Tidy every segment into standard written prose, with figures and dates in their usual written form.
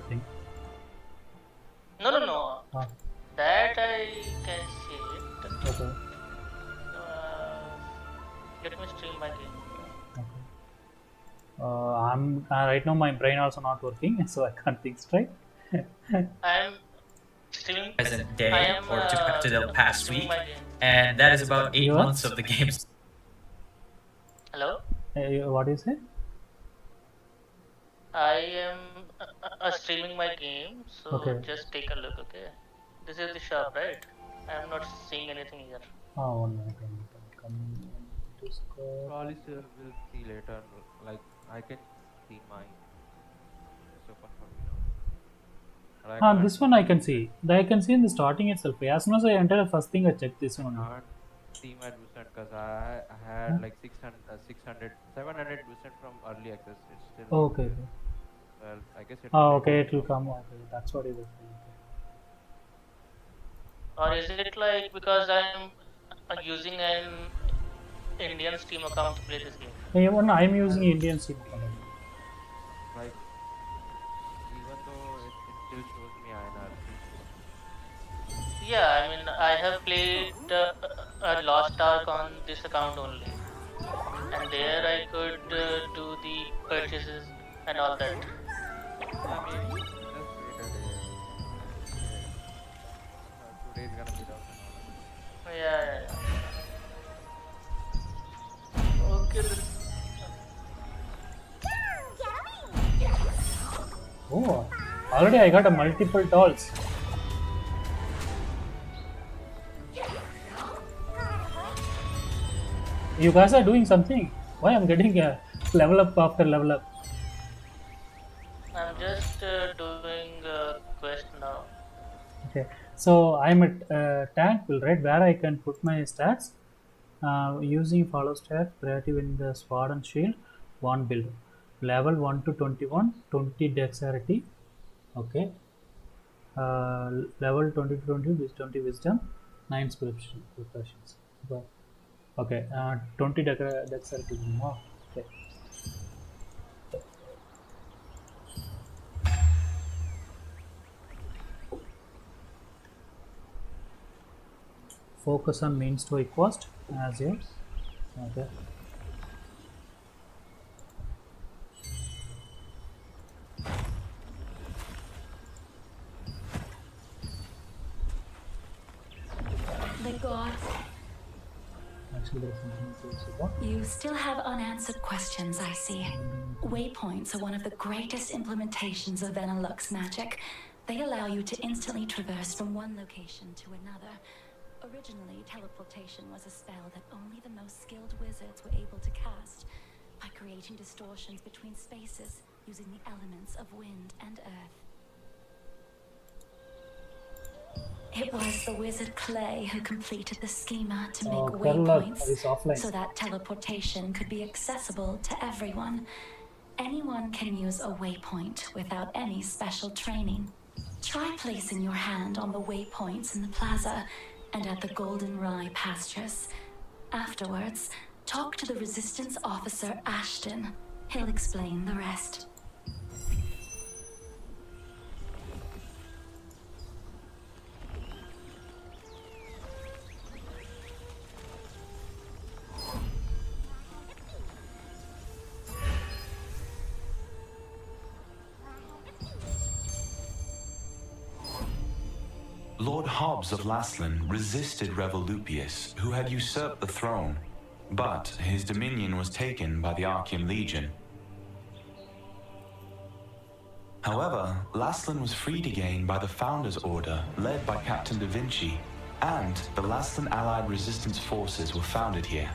thing. No. Ah. That I can see it. Okay. Let me stream my game. Okay. I'm right now. My brain also not working, so I can't think straight. I am streaming. Present day I am or to the past streaming week, my game. and that is about 8 You are? months of the game's. Hello. What do you say? I am streaming my game, so Okay. just take a look. Okay. This is the shop, right? I am not seeing anything here. Oh, 1 minute. Come Discord. Probably we'll see later. Like I can see mine. It's open for me now. But I can't This one I can see. I can see in the starting itself. As soon as I enter the first thing, I check this one. can't see my recent because I had like 700 recent from early access. It's still. Oh, okay. Well, I guess it. Okay, it will come. Okay, that's what it is. Or is it like because I am using an Indian Steam account to play this game? Even I'm using Indian Steam. Like, even though it still shows me INR. Yeah, I mean, I have played a Lost Ark on this account only, and there I could do the purchases and all that. I mean, just wait a day. Today's gonna be rough and all. Yeah. Okay. Oh, already I got a multiple dolls. You guys are doing something. Why I'm getting a level up after level up? I'm just doing a quest now. Okay, so I'm at tank. Will read where I can put my stats. Using follow stat, creative in the sword and shield, one build. Level 1 to 21, 20 dexterity. Okay. Level 20 to 20 wisdom, 9 professions. Okay. 20 dexterity. Oh, okay. Focus on main story quest as yours. Okay. The gods. Actually, there's something else. You still have unanswered questions, I see. Waypoints are one of the greatest implementations of Venilux magic. They allow you to instantly traverse from one location to another. Originally, teleportation was a spell that only the most skilled wizards were able to cast, by creating distortions between spaces using the elements of wind and earth. It was the wizard Clay who completed the schema to make waypoints so that teleportation could be accessible to everyone. Anyone can use a waypoint without any special training. Try placing your hand on the waypoints in the plaza and at the Golden Rye pastures. Afterwards, talk to the Resistance officer Ashton. He'll explain the rest. Lord Hobbs of Laslan resisted Revolupius, who had usurped the throne, but his dominion was taken by the Archean Legion. However, Laslan was freed again by the Founders Order, led by Captain Da Vinci, and the Laslan Allied Resistance Forces were founded here.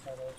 Okay.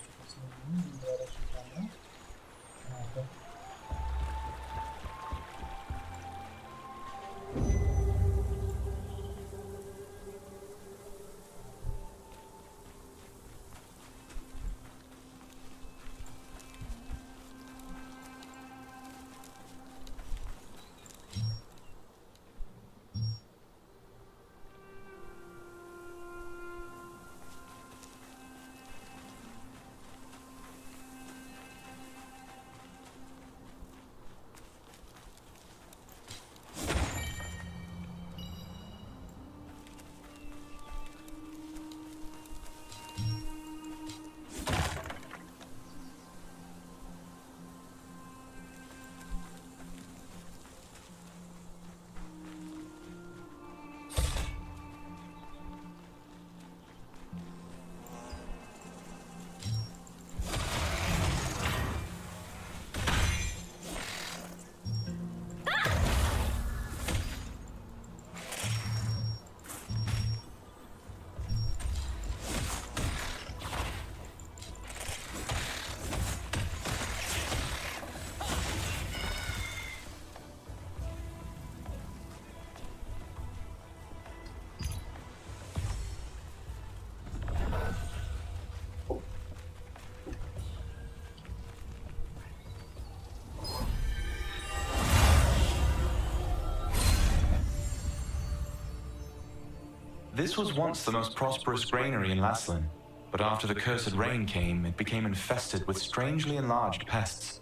This was once the most prosperous granary in Laslan, but after the cursed rain came, it became infested with strangely enlarged pests.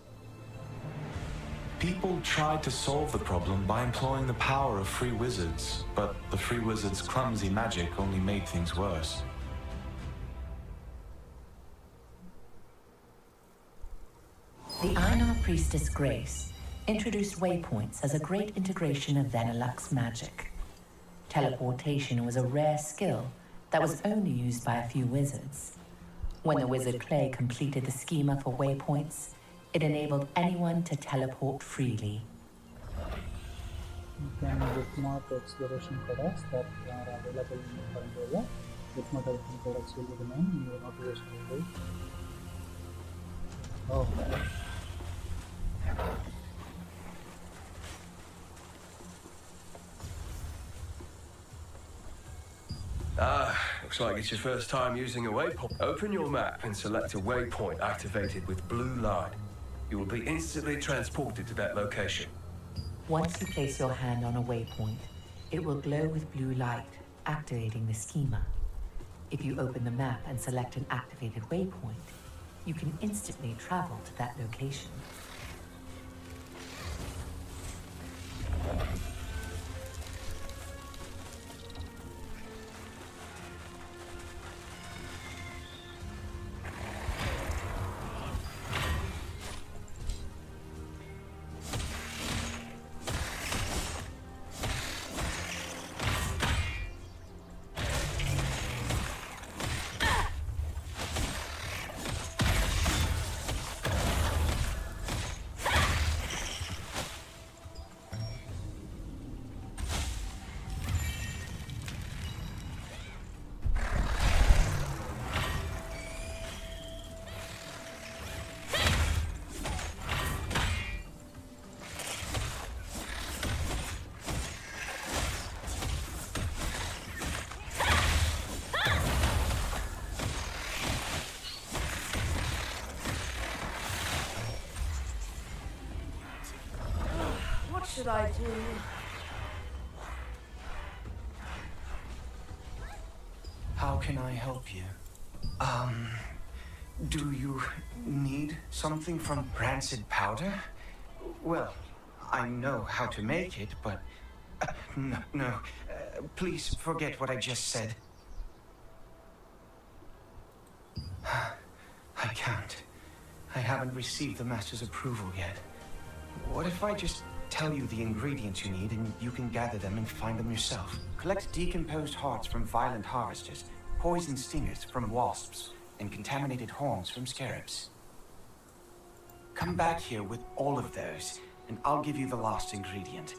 People tried to solve the problem by employing the power of free wizards, but the free wizards' clumsy magic only made things worse. The Einar priestess Grace introduced waypoints as a great integration of Vanillux's magic. Teleportation was a rare skill that was only used by a few wizards. When the wizard Clay completed the schema for waypoints, it enabled anyone to teleport freely. You can bookmark exploration products that are available in your current area. Bookmark products will remain in your notification window. Oh. Looks like it's your first time using a waypoint. Open your map and select a waypoint activated with blue light. You will be instantly transported to that location. Once you place your hand on a waypoint, it will glow with blue light, activating the schema. If you open the map and select an activated waypoint, you can instantly travel to that location. What should I do? How can I help you? Do you need something from rancid powder? Well, I know how to make it, but... no. Please forget what I just said. I can't. I haven't received the Master's approval yet. What if I just tell you the ingredients you need and you can gather them and find them yourself? Collect decomposed hearts from violent harvesters, poison stingers from wasps, and contaminated horns from scarabs. Come back here with all of those, and I'll give you the last ingredient.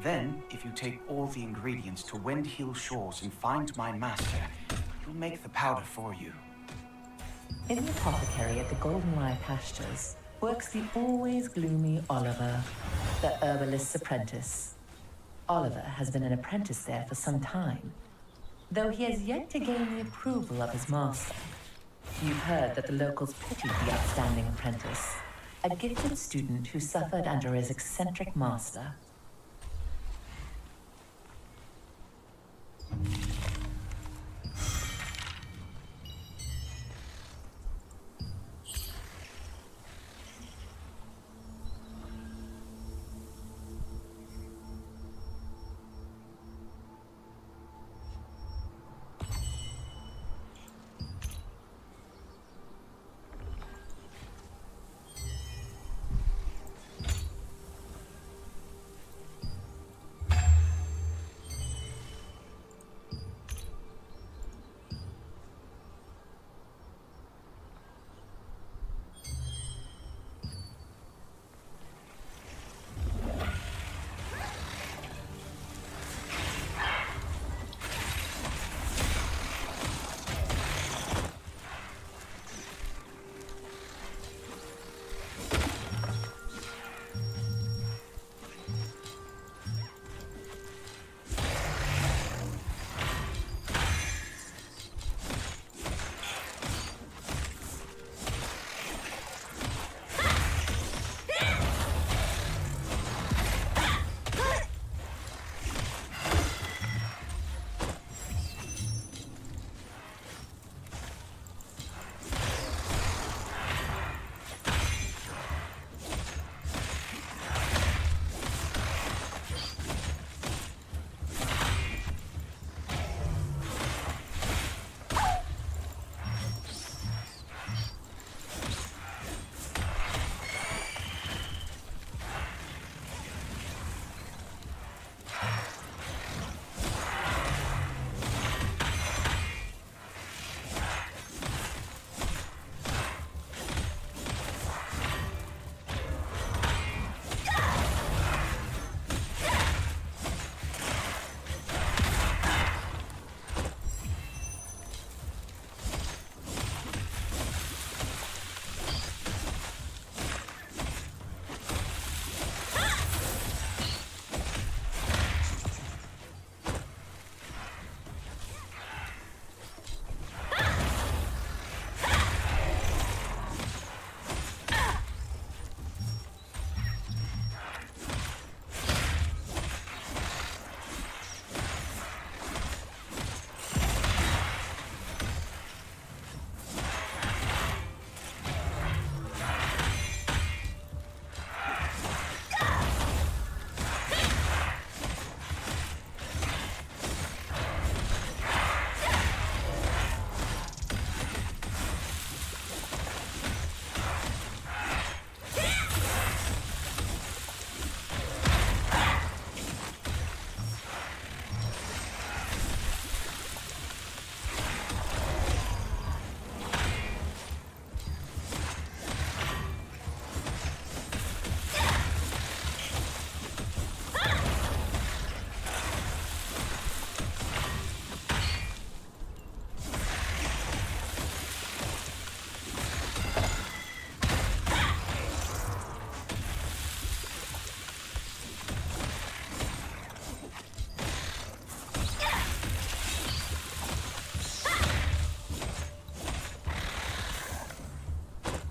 Then, if you take all the ingredients to Windhill Shores and find my master, he'll make the powder for you. In the apothecary at the Goldenrye Pastures works the always gloomy Oliver, the herbalist's apprentice. Oliver has been an apprentice there for some time, though he has yet to gain the approval of his master. You've heard that the locals pitied the outstanding apprentice, a gifted student who suffered under his eccentric master.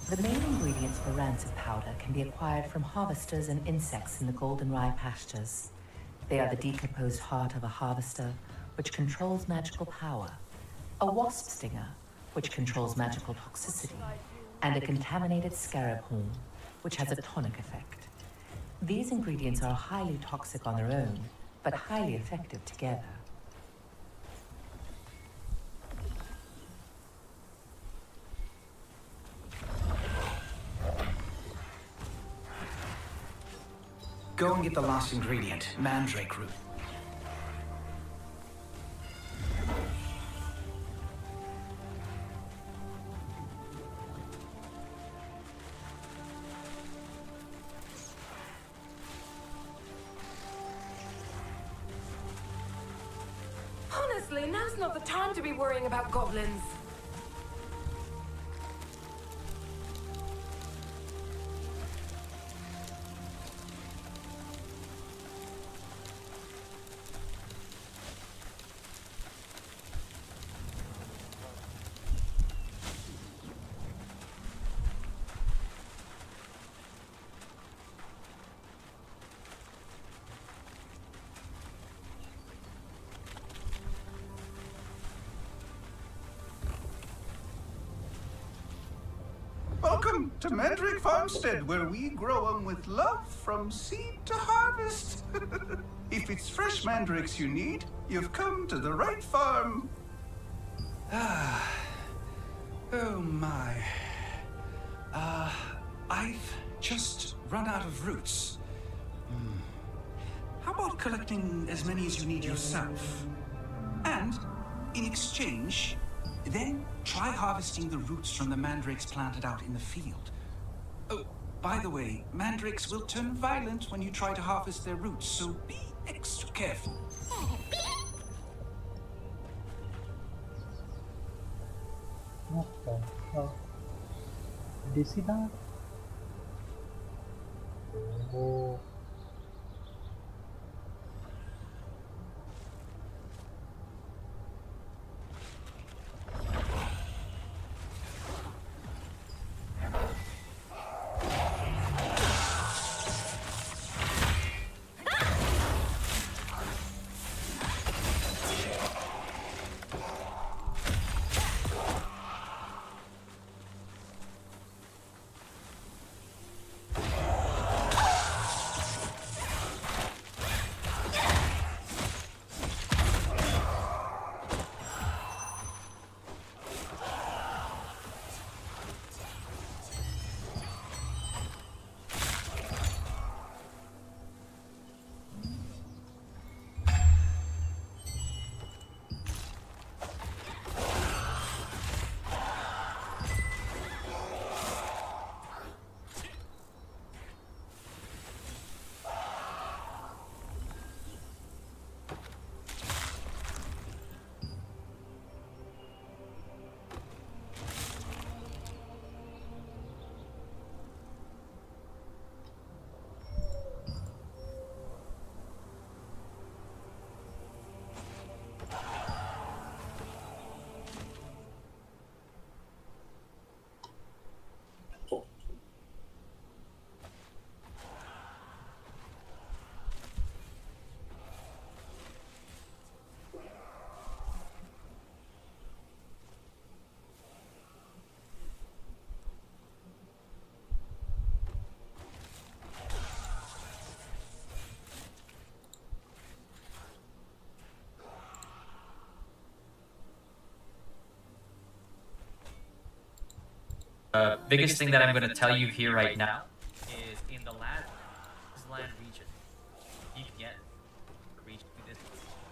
The main ingredients for rancid powder can be acquired from harvesters and insects in the Goldenrye Pastures. They are the decomposed heart of a harvester, which controls magical power, a wasp stinger, which controls magical toxicity, and a contaminated scarab horn, which has a tonic effect. These ingredients are highly toxic on their own, but highly effective together. Go and get the last ingredient, mandrake root. Honestly, now's not the time to be worrying about goblins. Welcome to Mandrake Farmstead, where we grow 'em with love from seed to harvest. If it's fresh mandrakes you need, you've come to the right farm. Oh my. I've just run out of roots. How about collecting as many as you need yourself? And, in exchange, then try harvesting the roots from the mandrakes planted out in the field. Oh, by the way, mandrakes will turn violent when you try to harvest their roots, so be extra careful. What the hell? Did you see that? Oh. Biggest thing that I'm going to tell you here right now is in the land region, you get reach to this.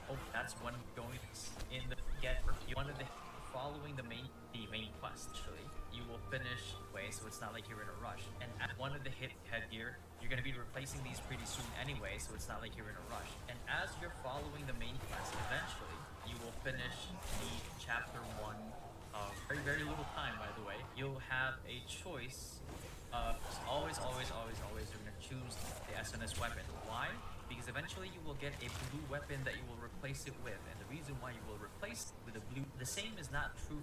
Oh, that's one going in the get one of the following the main quest. Actually, you will finish way, so it's not like you're in a rush. And at one of the hit headgear, you're going to be replacing these pretty soon anyway, so it's not like you're in a rush. And as you're following the main quest, eventually you will finish the chapter 1. Very, very little time, by the way. You'll have a choice of always you're going to choose the SNS weapon. Why? Because eventually you will get a blue weapon that you will replace it with. And the reason why you will replace it with a blue, the same is not true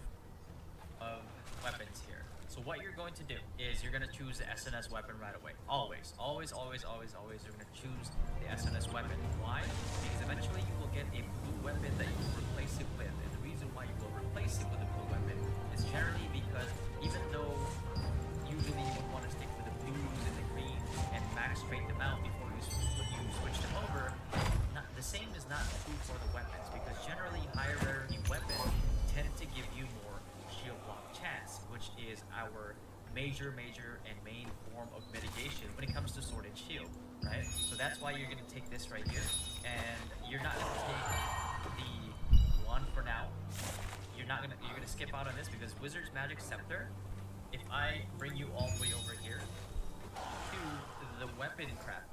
of weapons here. So what you're going to do is you're going to choose the SNS weapon right away. Always, you're going to choose the SNS weapon. Why? Because eventually you will get a blue weapon that you will replace it with. And the reason why you will replace it with a blue weapon is generally because even though usually you would want to stick with the blues and the greens and max trade them out before you switch them over, the same is not true for the weapons, because generally higher rarity weapons tend to give you more shield block chance, which is our major and main form of mitigation when it comes to sword and shield, right? So that's why you're going to take this right here, and you're not going to take the one for now. You're gonna skip out on this because Wizard's Magic Scepter, if I bring you all the way over here to the weapon crap.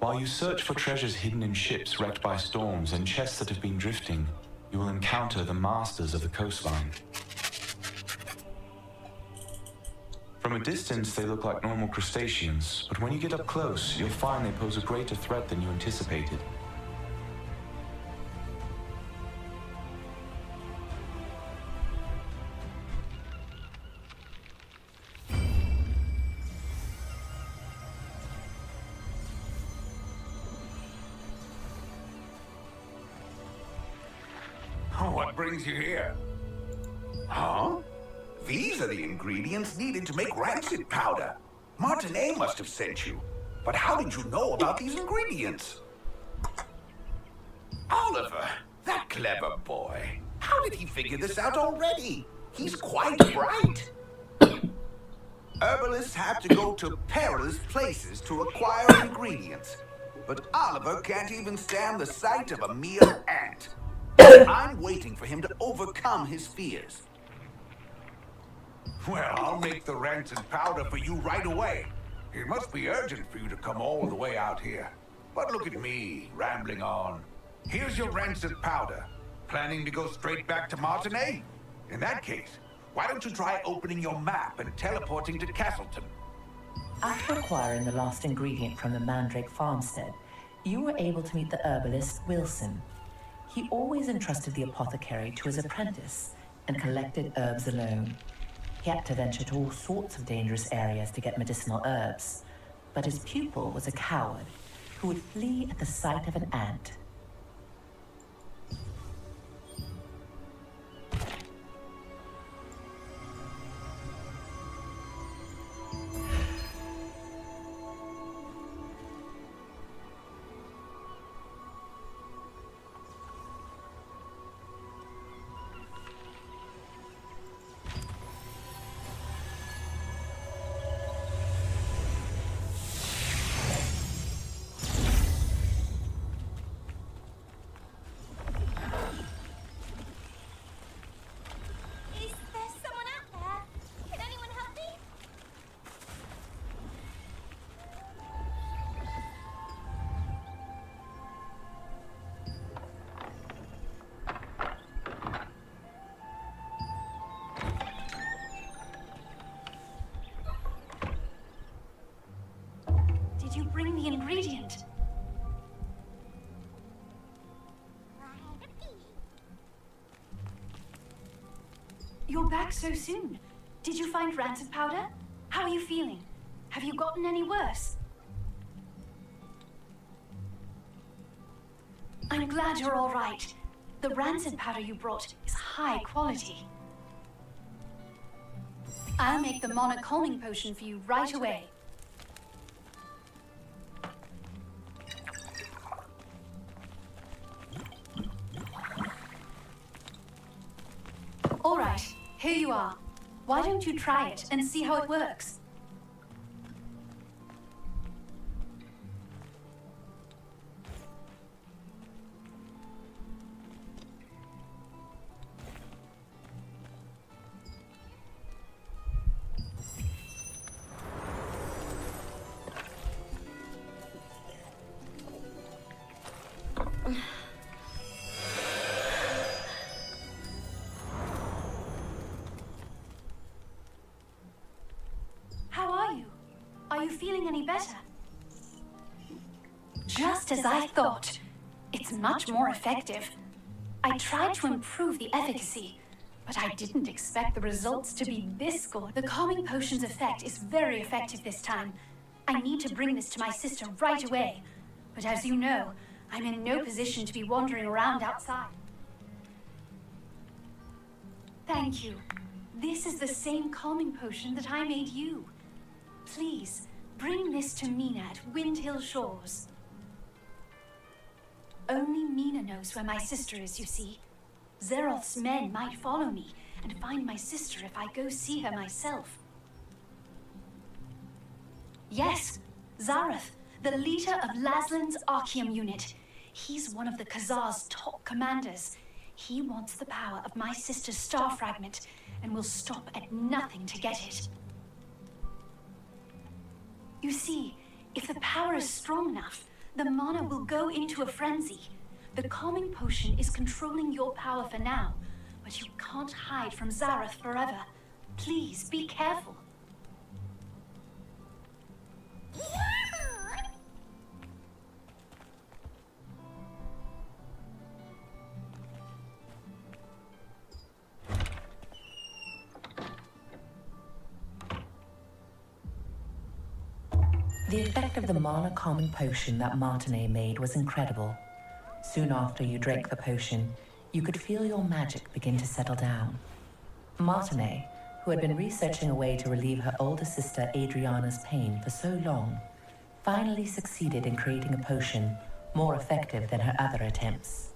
While you search for treasures hidden in ships wrecked by storms and chests that have been drifting, you will encounter the masters of the coastline. From a distance, they look like normal crustaceans, but when you get up close, you'll find they pose a greater threat than you anticipated. What brings you here? Huh? These are the ingredients needed to make rancid powder. Martinet must have sent you. But how did you know about these ingredients? Oliver, that clever boy. How did he figure this out already? He's quite bright. Herbalists have to go to perilous places to acquire ingredients. But Oliver can't even stand the sight of a mere ant. I'm waiting for him to overcome his fears. Well, I'll make the rancid powder for you right away. It must be urgent for you to come all the way out here. But look at me, rambling on. Here's your rancid powder. Planning to go straight back to Martinet? In that case, why don't you try opening your map and teleporting to Castleton? After acquiring the last ingredient from the Mandrake farmstead, you were able to meet the herbalist Wilson. He always entrusted the apothecary to his apprentice and collected herbs alone. He had to venture to all sorts of dangerous areas to get medicinal herbs, but his pupil was a coward who would flee at the sight of an ant. Did you bring the ingredient? You're back so soon. Did you find rancid powder? How are you feeling? Have you gotten any worse? I'm glad you're all right. The rancid powder you brought is high quality. I'll make the Monarch calming potion for you right away. All right, here you are. Why don't you try it and see how it works? Are you feeling any better? Just as I thought. It's much more effective. I tried to improve the efficacy, but I didn't expect the results to be this good. The calming potion's effect is very effective this time. I need to bring this to my sister right away. But as you know, I'm in no position to be wandering around outside. Thank you. This is the same calming potion that I made you. Please, bring this to Mina at Windhill Shores. Only Mina knows where my sister is, you see. Zeroth's men might follow me and find my sister if I go see her myself. Yes, Zareth, the leader of Laslan's Archeum unit. He's one of the Khazar's top commanders. He wants the power of my sister's star fragment and will stop at nothing to get it. You see, if the power is strong enough, the mana will go into a frenzy. The calming potion is controlling your power for now, but you can't hide from Zareth forever. Please be careful. The effect of the mana calming potion that Martinet made was incredible. Soon after you drank the potion, you could feel your magic begin to settle down. Martinet, who had been researching a way to relieve her older sister Adriana's pain for so long, finally succeeded in creating a potion more effective than her other attempts.